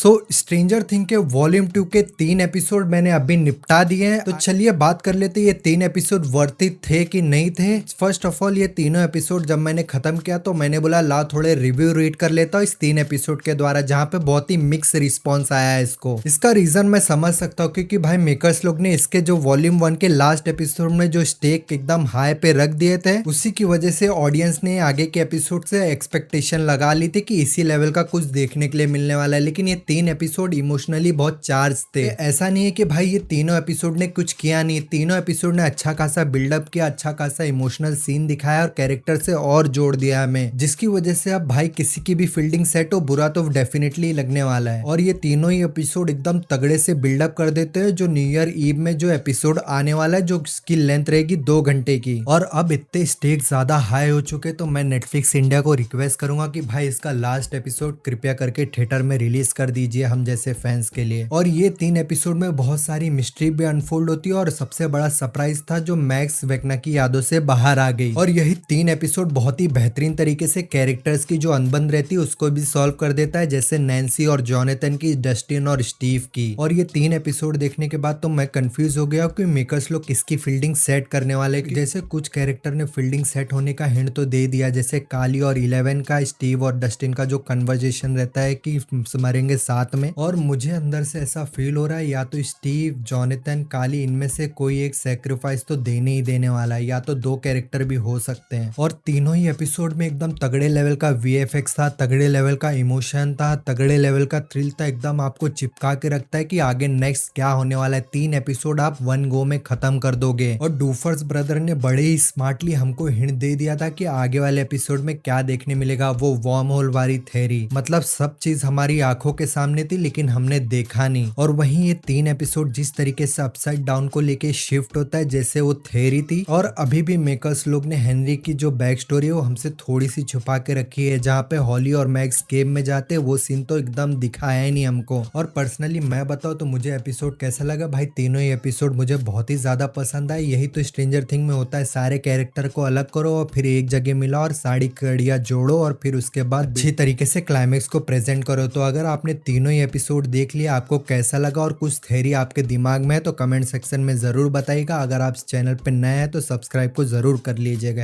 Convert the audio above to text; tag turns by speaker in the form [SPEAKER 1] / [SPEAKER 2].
[SPEAKER 1] Stranger thing के volume 2 के 3 episode मैंने अभी निपटा दिए हैं। तो चलिए बात कर लेते हैं ये 3 एपिसोड वर्थ इट थे कि नहीं थे। फर्स्ट ऑफ ऑल ये तीनों एपिसोड जब मैंने खत्म किया तो मैंने बोला ला थोड़े रिव्यू रीड कर लेता हूँ इस 3 एपिसोड के द्वारा, जहाँ पे बहुत ही मिक्स रिस्पॉन्स आया है इसको। इसका रीजन मैं समझ सकता हूँ क्योंकि भाई मेकर्स लोग ने इसके जो वॉल्यूम 1 के लास्ट एपिसोड में जो स्टेक एकदम हाई पे रख दिए थे, उसी की वजह से ऑडियंस ने आगे के एपिसोड से एक्सपेक्टेशन लगा ली थी कि इसी लेवल का कुछ देखने के लिए मिलने वाला है। लेकिन ये 3 एपिसोड इमोशनली बहुत चार्ज थे। ऐसा नहीं है कि भाई ये तीनों एपिसोड ने कुछ किया नहीं, तीनों एपिसोड ने अच्छा खासा बिल्डअप किया, अच्छा खासा इमोशनल सीन दिखाया और कैरेक्टर से और जोड़ दिया हमें, जिसकी वजह से अब भाई किसी की भी फील्डिंग सेट हो बुरा तो डेफिनेटली लगने वाला है। और ये तीनों ही एपिसोड एकदम तगड़े से बिल्डअप कर देते हैं जो न्यू ईयर ईव में जो एपिसोड आने वाला है, जो उसकी लेंथ रहेगी 2 घंटे की। और अब इतने स्टेक ज्यादा हाई हो चुके तो मैं नेटफ्लिक्स इंडिया को रिक्वेस्ट करूंगा कि भाई इसका लास्ट एपिसोड कृपया करके थिएटर में रिलीज कर दीजिए हम जैसे फैंस के लिए। और ये 3 एपिसोड में बहुत सारी मिस्ट्री भी अनफोल्ड होती है और सबसे बड़ा सरप्राइज था जो मैक्स वेकना की यादों से बाहर आ गई। और यही 3 एपिसोड बहुत ही बेहतरीन तरीके से कैरेक्टर्स की जो अनबन रहती है उसको भी सॉल्व कर देता है, जैसे नैन्सी और जॉनथन की, डस्टिन और स्टीव की। और ये 3 एपिसोड देखने के बाद तो मैं कंफ्यूज हो गया कि मेकर्स लोग किसकी फील्डिंग सेट करने वाले। जैसे कुछ कैरेक्टर ने फील्डिंग सेट होने का हिंट तो दे दिया, जैसे काली और 11 का, स्टीव और डस्टिन का जो कन्वर्जेशन रहता है कि मरेंगे साथ में। और मुझे अंदर से ऐसा फील हो रहा है या तो स्टीव, जॉनथन, काली इनमें से कोई एक सेक्रीफाइस तो देने ही देने वाला है, या तो 2 कैरेक्टर भी हो सकते हैं। और तीनों ही एपिसोड में एकदम तगड़े लेवल का वीएफएक्स था, तगड़े लेवल का इमोशन था, तगड़े लेवल का थ्रिल था, एकदम आपको चिपका के रखता है कि आगे नेक्स्ट क्या होने वाला है। 3 एपिसोड आप 1 गो में खत्म कर दोगे। और डूफर्स ब्रदर ने बड़े ही स्मार्टली हमको हिंट दे दिया था कि आगे वाले एपिसोड में क्या देखने मिलेगा, वो वर्म होल वाली थ्योरी। मतलब सब चीज हमारी आंखों के सामने थी लेकिन हमने देखा नहीं। और वहीं ये 3 एपिसोड जिस तरीके से अपसाइड डाउन को लेके शिफ्ट होता है जैसे वो थ्योरी थी। और अभी भी मेकर्स लोग ने हेनरी की जो बैक स्टोरी है वो हमसे थोड़ी सी छुपा के रखी है, जहाँ पे हॉली और मैक्स केव में जाते वो सीन तो एकदम दिखाया ही नहीं हमको। और पर्सनली मैं बताऊँ तो मुझे एपिसोड कैसा लगा भाई, तीनों ही एपिसोड मुझे बहुत ही ज्यादा पसंद आए। यही तो स्ट्रेंजर थिंग में होता है, सारे कैरेक्टर को अलग करो और फिर एक जगह मिला और सारी कड़ियां जोड़ो और फिर उसके बाद अच्छी तरीके से क्लाइमेक्स को प्रेजेंट करो। तो अगर आपने तीनों ही एपिसोड देख लिया, आपको कैसा लगा और कुछ थ्योरी आपके दिमाग में है तो कमेंट सेक्शन में जरूर बताइएगा। अगर आप इस चैनल पे नए हैं तो सब्सक्राइब को जरूर कर लीजिएगा।